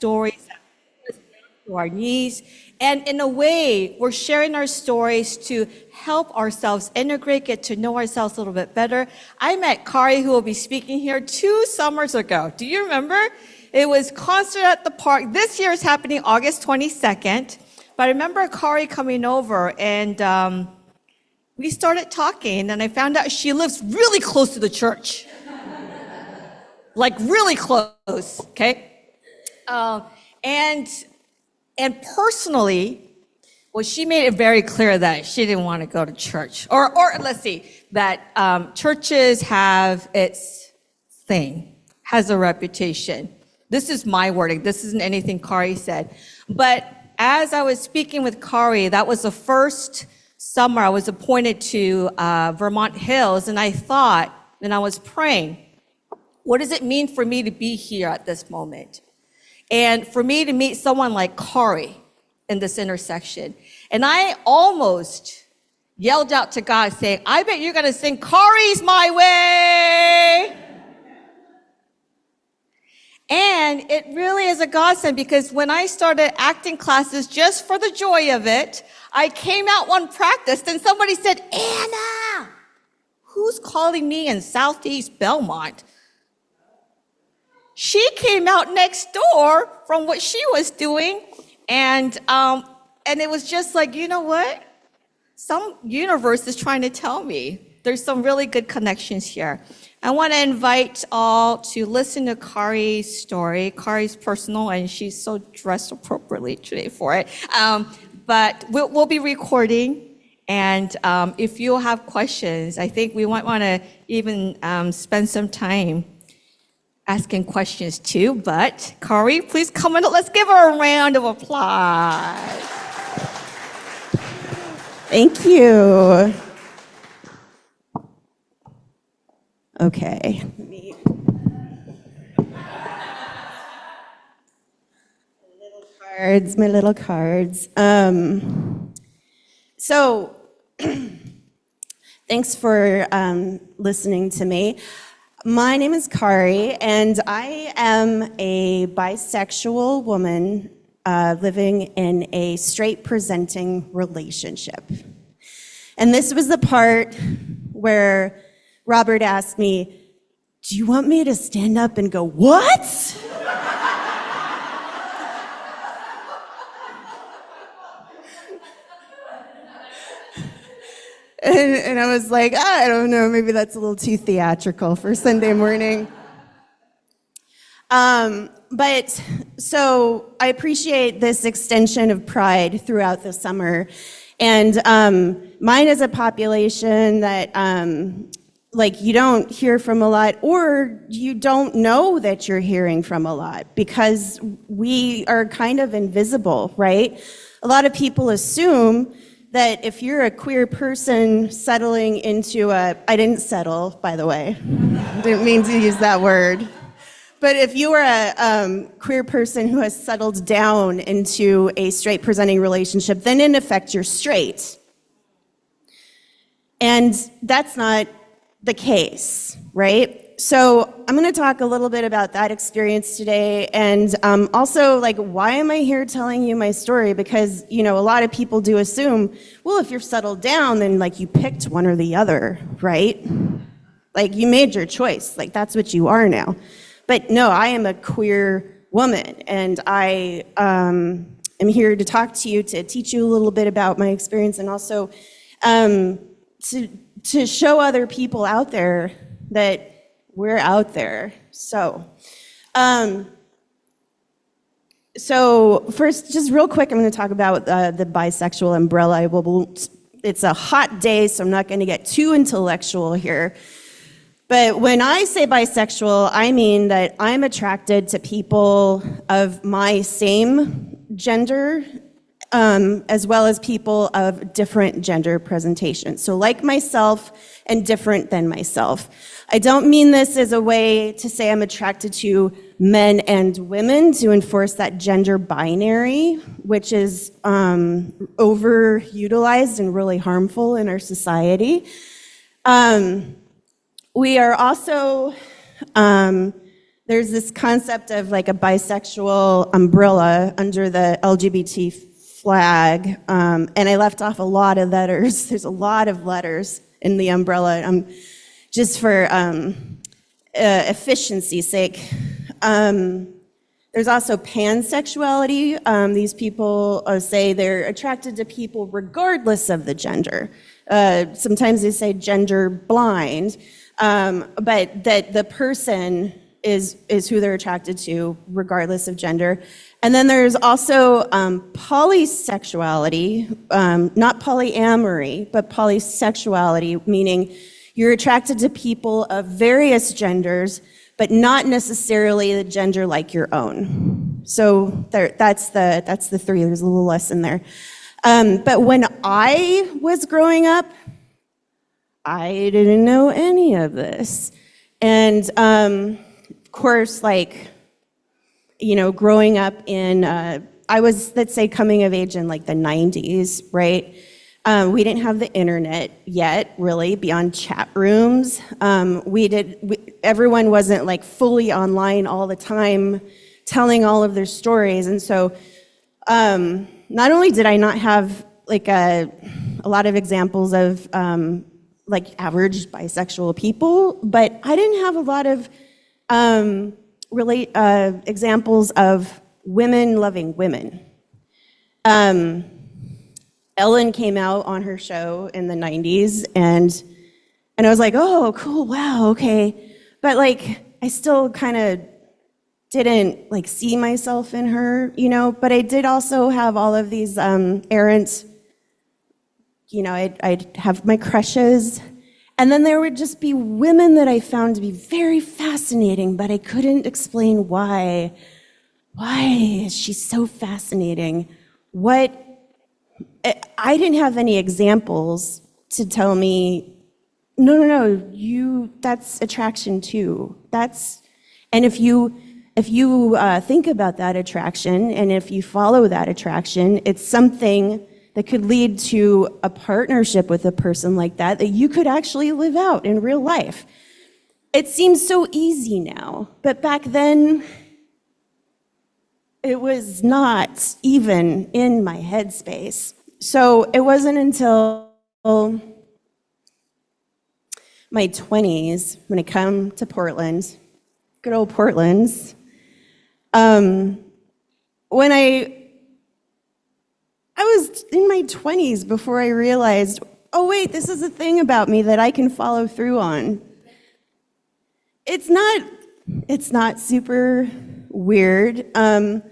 stories that bring us down to our knees. And in a way, we're sharing our stories to help ourselves integrate, get to know ourselves a little bit better. I met Kari, who will be speaking here 2 summers ago. Do you remember? It was Concert at the Park. This year is happening August 22nd. But I remember Kari coming over, and we started talking, and I found out she lives really close to the church. Like really close, okay? And personally, well, she made it very clear that she didn't want to go to church. Or let's see, that churches have its thing, has a reputation. This is my wording. This isn't anything Kari said. But as I was speaking with Kari, that was the first summer I was appointed to Vermont Hills, and I thought, and I was praying, what does it mean for me to be here at this moment? And for me to meet someone like Kari in this intersection. And I almost yelled out to God saying, I bet you're gonna sing Kari's My Way. And it really is a godsend, because when I started acting classes just for the joy of it, I came out one practice and somebody said, Anna, who's calling me in Southeast Belmont? She came out next door from what she was doing, and it was just like, you know what? Some universe is trying to tell me there's some really good connections here. I want to invite all to listen to Kari's story. Kari's personal, and she's so dressed appropriately today for it. But we'll be recording, and if you have questions, I think we might want to even spend some time asking questions too. But Kari, please come in. Let's give her a round of applause. Thank you. Okay. My little cards. So, thanks for listening to me. My name is Kari, and I am a bisexual woman living in a straight presenting relationship. And this was the part where Robert asked me, do you want me to stand up and go, what? And I was like, I don't know, maybe that's a little too theatrical for Sunday morning. But so I appreciate this extension of pride throughout the summer. And mine is a population that like you don't hear from a lot, or you don't know that you're hearing from a lot, because we are kind of invisible, right? A lot of people assume that if you're a queer person settling into I didn't settle, by the way, didn't mean to use that word. But if you are a queer person who has settled down into a straight presenting relationship, then in effect you're straight. And that's not the case, right? So I'm going to talk a little bit about that experience today, and also, like, why am I here telling you my story? Because, you know, a lot of people do assume, well, if you're settled down, then, like, you picked one or the other, right? Like, you made your choice. Like, that's what you are now. But no, I am a queer woman, and I am here to talk to you, to teach you a little bit about my experience, and also to show other people out there that we're out there. So first, just real quick, I'm going to talk about the bisexual umbrella. It's a hot day, so I'm not going to get too intellectual here. But when I say bisexual, I mean that I'm attracted to people of my same gender, as well as people of different gender presentation. So like myself and different than myself. I don't mean this as a way to say I'm attracted to men and women, to enforce that gender binary, which is overutilized and really harmful in our society. We are also there's this concept of like a bisexual umbrella under the LGBT flag, and I left off a lot of letters. There's a lot of letters in the umbrella, just for efficiency's sake. There's also pansexuality. These people say they're attracted to people regardless of the gender. Sometimes they say gender blind, but that the person is who they're attracted to regardless of gender. And then there's also polysexuality, not polyamory, but polysexuality, meaning you're attracted to people of various genders, but not necessarily the gender like your own. So that's the three. There's a little less in there. But when I was growing up, I didn't know any of this. And of course, like, you know, growing up in, I was, let's say, coming of age in like the 90s, right? We didn't have the internet yet, really, beyond chat rooms. Everyone wasn't like fully online all the time, telling all of their stories. And so not only did I not have like a lot of examples of like average bisexual people, but I didn't have a lot of examples of women loving women. Ellen came out on her show in the 90s, and I was like, oh, cool, wow, okay. But like, I still kind of didn't like see myself in her, you know, but I did also have all of these errant, you know, I'd have my crushes, and then there would just be women that I found to be very fascinating, but I couldn't explain why. Why is she so fascinating? I didn't have any examples to tell me, no, that's attraction too. And if you think about that attraction, and if you follow that attraction, it's something that could lead to a partnership with a person like that you could actually live out in real life. It seems so easy now, but back then, it was not even in my headspace. So it wasn't until my 20s when I come to Portland, good old Portland's, when I was in my 20s before I realized, oh wait, this is a thing about me that I can follow through on. It's not super weird, but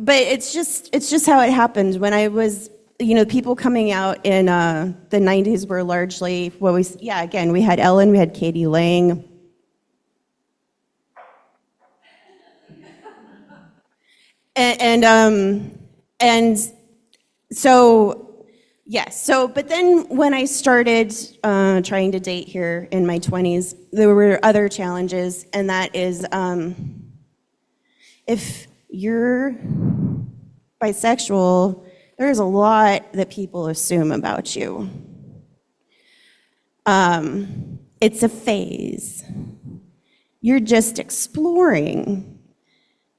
it's just how it happened. When I was, you know, people coming out in the 90s were largely, again, we had Ellen, we had Katie Lang. But then when I started trying to date here in my 20s, there were other challenges, and that is if you're bisexual, there's a lot that people assume about you. It's a phase. You're just exploring.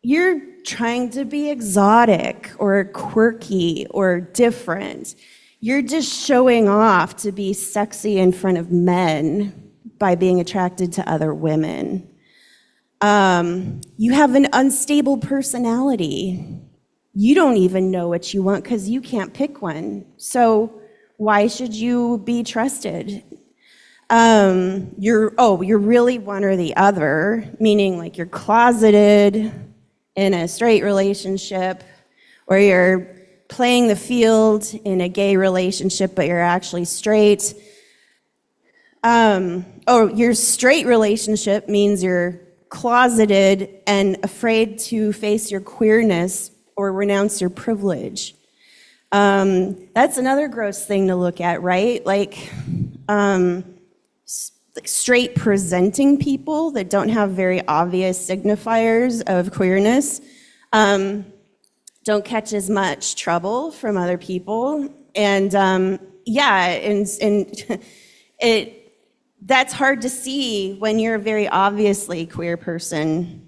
You're trying to be exotic or quirky or different. You're just showing off to be sexy in front of men by being attracted to other women. You have an unstable personality. You don't even know what you want because you can't pick one. So why should you be trusted? You're really one or the other, meaning like you're closeted in a straight relationship, or you're playing the field in a gay relationship, but you're actually straight. Your straight relationship means you're closeted and afraid to face your queerness or renounce your privilege. That's another gross thing to look at, right? Like straight presenting people that don't have very obvious signifiers of queerness don't catch as much trouble from other people. And that's hard to see when you're a very obviously queer person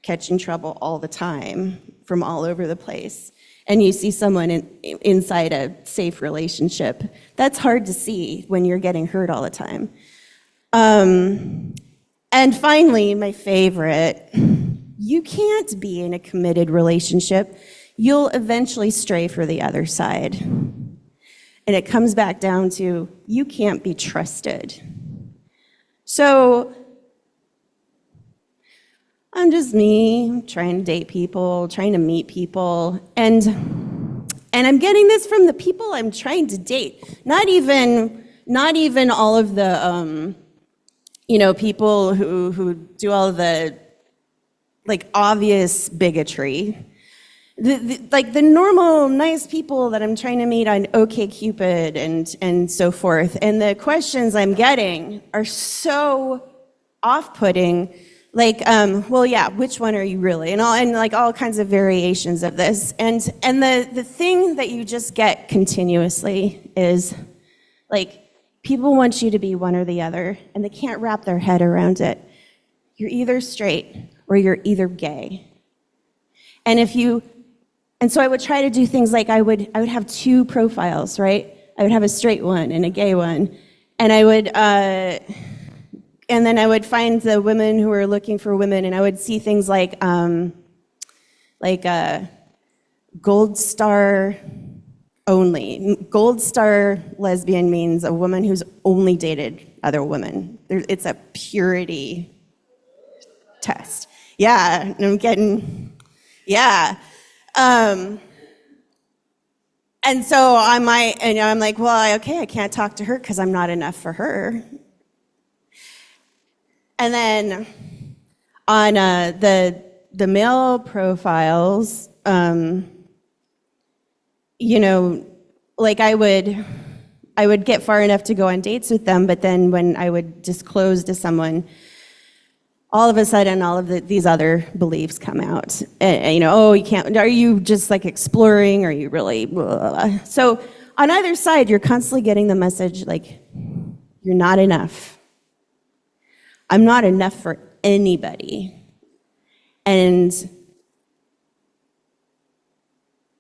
catching trouble all the time from all over the place, and you see someone inside a safe relationship, that's hard to see when you're getting hurt all the time. And finally, my favorite, you can't be in a committed relationship. You'll eventually stray for the other side. And it comes back down to, you can't be trusted. So I'm just me, trying to date people, trying to meet people, and I'm getting this from the people I'm trying to date. Not even all of the people who do all the like obvious bigotry. The normal nice people that I'm trying to meet on OkCupid and so forth, and the questions I'm getting are so off-putting. Like, well, yeah, which one are you really? And all kinds of variations of this. And the thing that you just get continuously is, like, people want you to be one or the other, and they can't wrap their head around it. You're either straight or you're either gay. And so I would try to do things like I would have two profiles, right? I would have a straight one and a gay one, and and then I would find the women who were looking for women, and I would see things like gold star only. Gold star lesbian means a woman who's only dated other women. It's a purity test. Yeah, and I'm getting, yeah. And so I'm like, well, okay, I can't talk to her because I'm not enough for her. And then on the male profiles, like I would get far enough to go on dates with them, but then when I would disclose to someone, all of a sudden all of these other beliefs come out. Oh, you can't, are you just like exploring? Are you really, blah? So on either side, you're constantly getting the message like, you're not enough. I'm not enough for anybody. And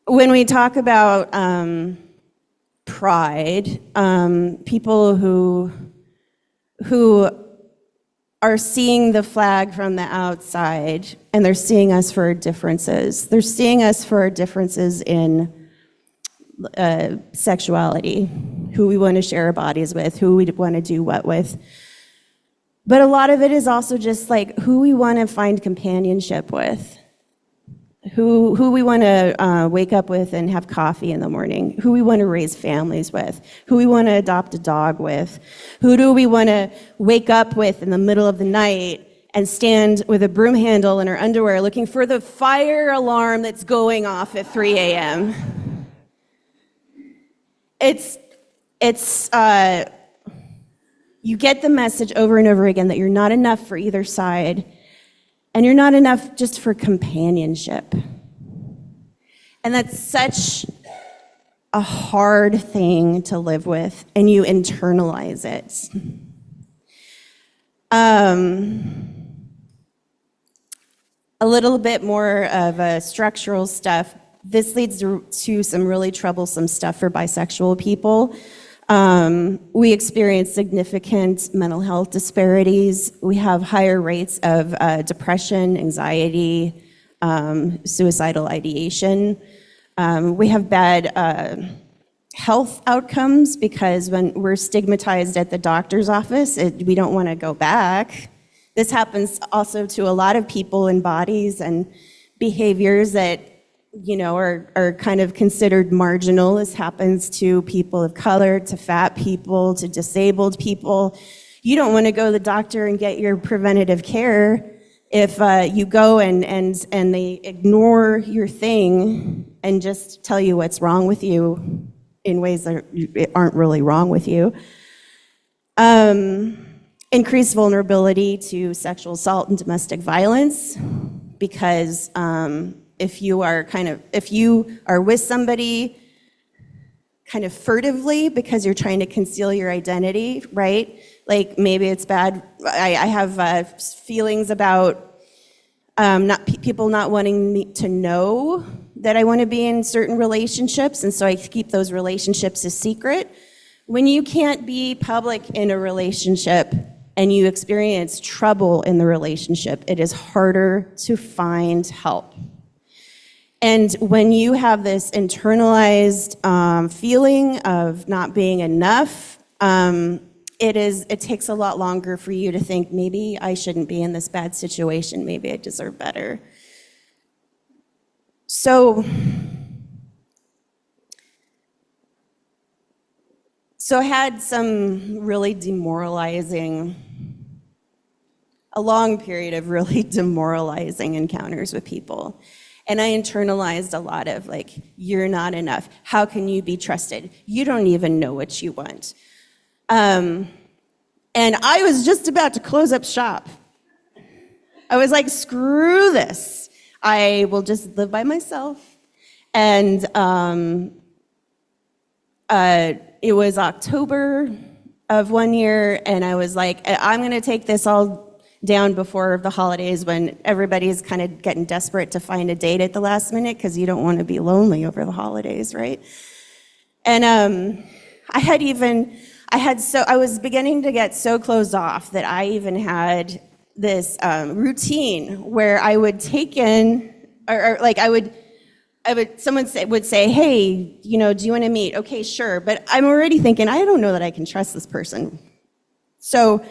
when we talk about pride, people who are seeing the flag from the outside, and they're seeing us for our differences. They're seeing us for our differences in sexuality, who we want to share our bodies with, who we want to do what with. But a lot of it is also just like who we want to find companionship with, who we want to wake up with and have coffee in the morning, who we want to raise families with, who we want to adopt a dog with, who do we want to wake up with in the middle of the night and stand with a broom handle in our underwear looking for the fire alarm that's going off at 3 a.m. You get the message over and over again that you're not enough for either side, and you're not enough just for companionship. And that's such a hard thing to live with, and you internalize it. A little bit more of structural stuff. This leads to some really troublesome stuff for bisexual people. We experience significant mental health disparities. We have higher rates of depression, anxiety, suicidal ideation. We have bad health outcomes because when we're stigmatized at the doctor's office, we don't want to go back. This happens also to a lot of people in bodies and behaviors that are kind of considered marginal. This happens to people of color, to fat people, to disabled people. You don't want to go to the doctor and get your preventative care if you go and they ignore your thing and just tell you what's wrong with you in ways that aren't really wrong with you. Increased vulnerability to sexual assault and domestic violence because if you are with somebody kind of furtively because you're trying to conceal your identity, right? Like maybe it's bad. I have feelings about People not wanting me to know that I want to be in certain relationships, and so I keep those relationships a secret. When you can't be public in a relationship and you experience trouble in the relationship, it is harder to find help. And when you have this internalized feeling of not being enough, it takes a lot longer for you to think, maybe I shouldn't be in this bad situation, maybe I deserve better. So I had some really a long period of really demoralizing encounters with people. And I internalized a lot of like, you're not enough. How can you be trusted? You don't even know what you want. And I was just about to close up shop. I was like, screw this. I will just live by myself. And it was October of one year, and I was like, I'm going to take this all down before the holidays when everybody's kind of getting desperate to find a date at the last minute because you don't want to be lonely over the holidays, right? And I was beginning to get so closed off that I even had this routine where I would take in, someone would say, hey, do you want to meet? Okay, sure. But I'm already thinking, I don't know that I can trust this person. So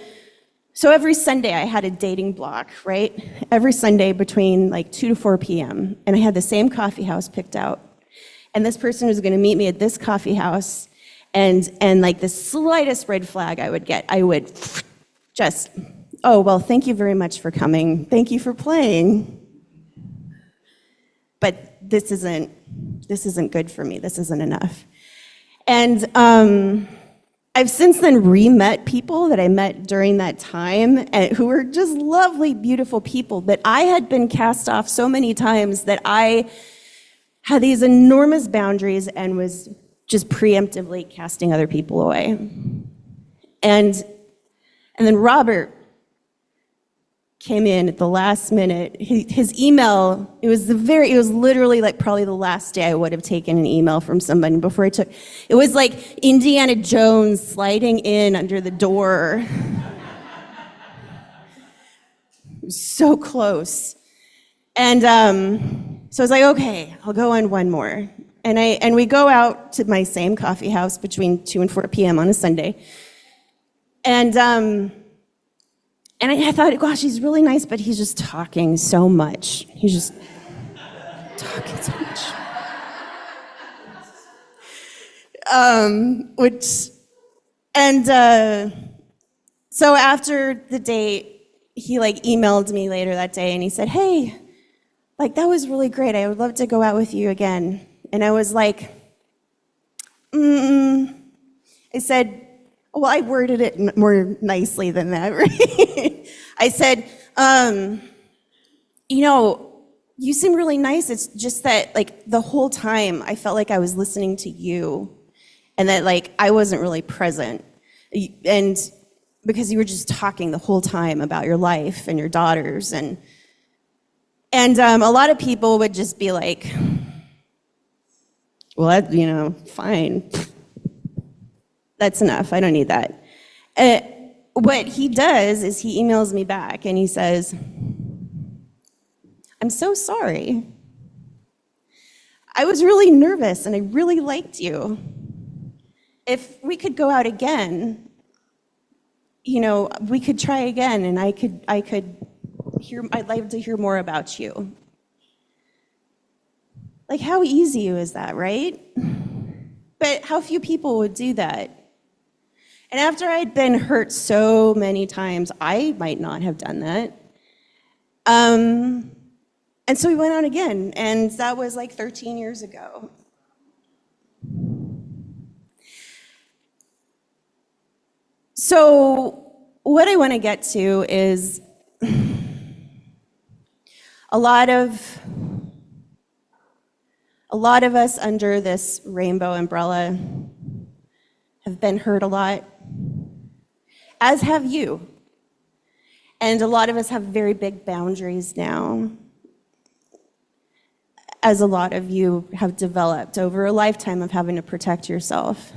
every Sunday I had a dating block, right? Every Sunday between like 2 to 4 p.m. And I had the same coffee house picked out. And this person was going to meet me at this coffee house. And like the slightest red flag I would get, I would just, oh, well, thank you very much for coming. Thank you for playing. But this isn't good for me. This isn't enough. And I've since then re-met people that I met during that time who were just lovely, beautiful people. But I had been cast off so many times that I had these enormous boundaries and was just preemptively casting other people away. And then Robert came in at the last minute. His email, it was literally like probably the last day I would have taken an email from somebody before it was like Indiana Jones sliding in under the door. It was so close. And so I was like, okay, I'll go on one more. And we go out to my same coffee house between 2 and 4 p.m. on a Sunday. And I thought, gosh, he's really nice, but he's just talking so much. He's just talking so much. So after the date, he like emailed me later that day and he said, hey, like that was really great. I would love to go out with you again. And I was like, I said, well, I worded it more nicely than that, right? I said, you seem really nice. It's just that, like, the whole time I felt like I was listening to you and that, like, I wasn't really present. And because you were just talking the whole time about your life and your daughters. And a lot of people would just be like, well, fine. That's enough. I don't need that. What he does is he emails me back and he says, I'm so sorry. I was really nervous and I really liked you. If we could go out again, we could try again and I'd like to hear more about you. Like, how easy is that, right? But how few people would do that? And after I'd been hurt so many times, I might not have done that. And so we went out again, and that was like 13 years ago. So what I want to get to is a lot of us under this rainbow umbrella have been hurt a lot, as have you. And a lot of us have very big boundaries now. as a lot of you have developed over a lifetime of having to protect yourself.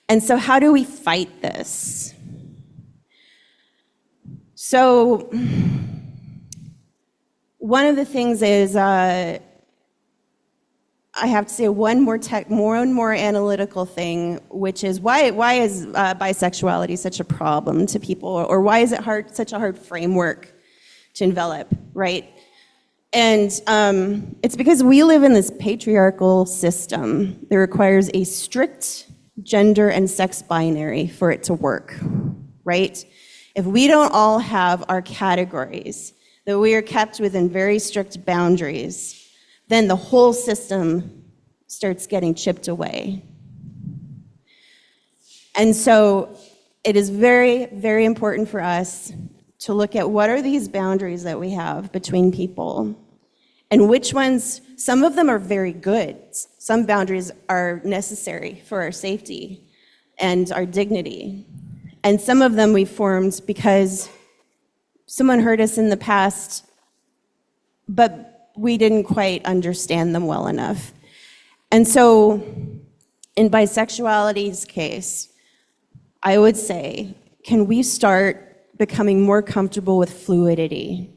And so how do we fight this? So one of the things is, I have to say one more analytical thing, which is why is bisexuality such a problem to people, or why is it such a hard framework to envelop, right? And it's because we live in this patriarchal system that requires a strict gender and sex binary for it to work, right? If we don't all have our categories, that we are kept within very strict boundaries, then the whole system starts getting chipped away. And so it is very, very important for us to look at what are these boundaries that we have between people, and which ones, some of them are very good. Some boundaries are necessary for our safety and our dignity. And some of them we formed because someone hurt us in the past, but we didn't quite understand them well enough. And so in bisexuality's case, I would say, can we start becoming more comfortable with fluidity?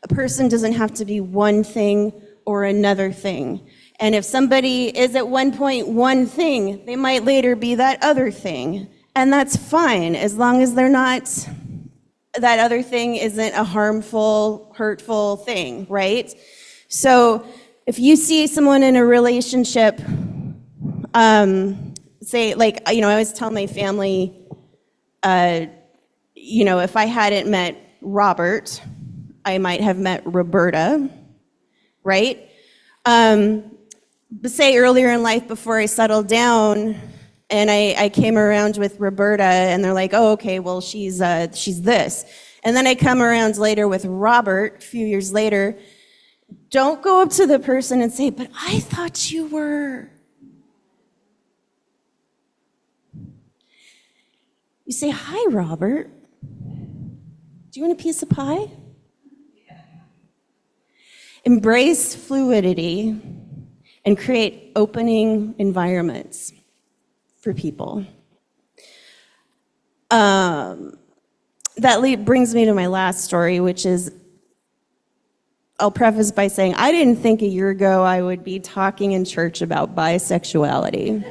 A person doesn't have to be one thing or another thing. And if somebody is at one point one thing, they might later be that other thing. And that's fine, as long as they're not, that other thing isn't a harmful, hurtful thing, right? So if you see someone in a relationship, say, like, I always tell my family, if I hadn't met Robert, I might have met Roberta, right? But say earlier in life, before I settled down, and I came around with Roberta, and they're like, oh, okay, well, she's this. And then I come around later with Robert, a few years later. Don't go up to the person and say, but I thought you were. You say, hi, Robert. Do you want a piece of pie? Embrace fluidity and create opening environments for people. That brings me to my last story, which is, I'll preface by saying, I didn't think a year ago I would be talking in church about bisexuality.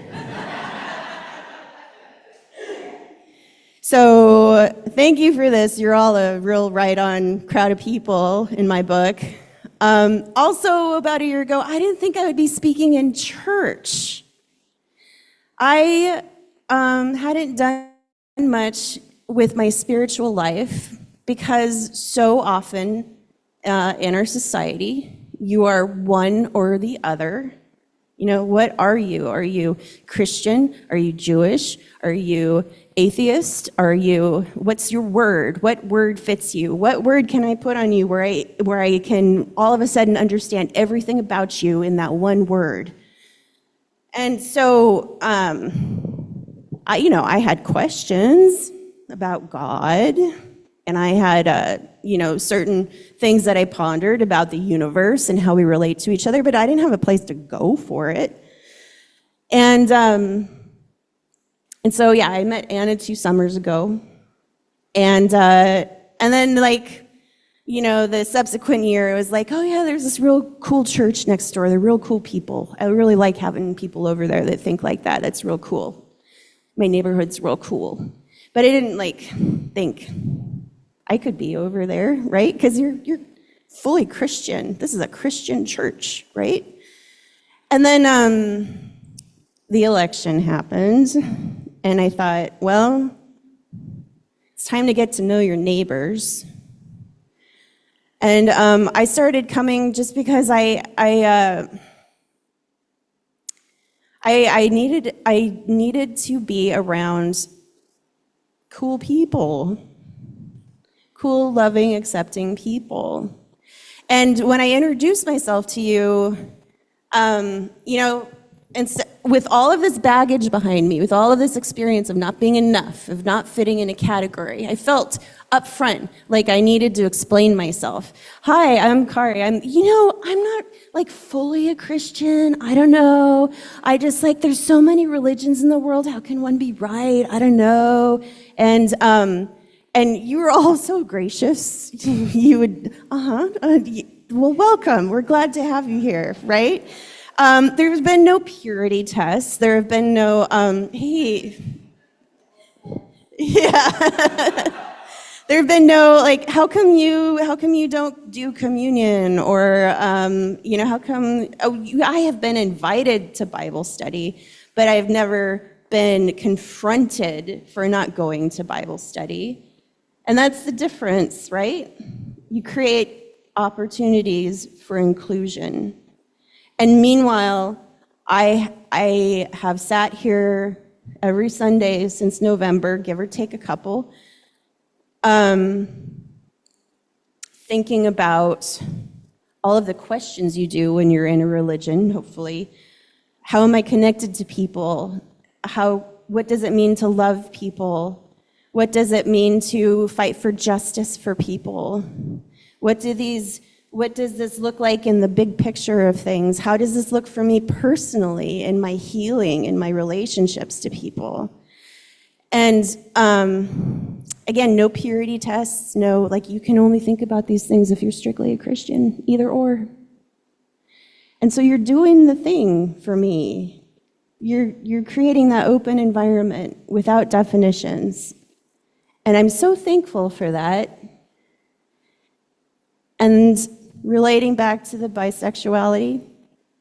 So thank you for this. You're all a real right-on crowd of people in my book. Also, about a year ago, I didn't think I would be speaking in church. I hadn't done much with my spiritual life because so often in our society, you are one or the other. What are you? Are you Christian? Are you Jewish? Are you atheist? What's your word? What word fits you? What word can I put on you where I can all of a sudden understand everything about you in that one word? And so, I had questions about God, and I had, certain things that I pondered about the universe and how we relate to each other, but I didn't have a place to go for it. And so, yeah, I met Anna 2 summers ago. And then, the subsequent year, it was like, oh, yeah, there's this real cool church next door. They're real cool people. I really like having people over there that think like that. That's real cool. My neighborhood's real cool. But I didn't, think I could be over there, right? Because you're fully Christian. This is a Christian church, right? And then the election happened, and I thought, well, it's time to get to know your neighbors. And I started coming just because I needed to be around cool people, cool, loving, accepting people. And when I introduced myself to you, And so, with all of this baggage behind me, with all of this experience of not being enough, of not fitting in a category, I felt up front like I needed to explain myself. Hi, I'm Kari. I'm not like fully a Christian. I don't know. I just like, there's so many religions in the world. How can one be right? I don't know. And you were all so gracious. You would, well, welcome. We're glad to have you here, right? There's been no purity tests. There have been no, hey, yeah. There have been no, like, how come you don't do communion? Or, how come, I have been invited to Bible study, but I've never been confronted for not going to Bible study. And that's the difference, right? You create opportunities for inclusion. And meanwhile, I have sat here every Sunday since November, give or take a couple, thinking about all of the questions you do when you're in a religion, hopefully. How am I connected to people? What does it mean to love people? What does it mean to fight for justice for people? What does this look like in the big picture of things? How does this look for me personally in my healing, in my relationships to people? And again, no purity tests, you can only think about these things if you're strictly a Christian, either or. And so you're doing the thing for me. You're creating that open environment without definitions. And I'm so thankful for that. And relating back to the bisexuality,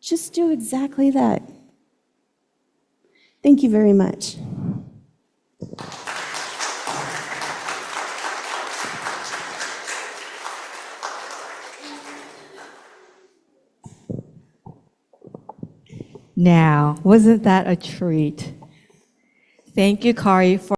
just do exactly that. Thank you very much. Now, wasn't that a treat? Thank you, Kari, for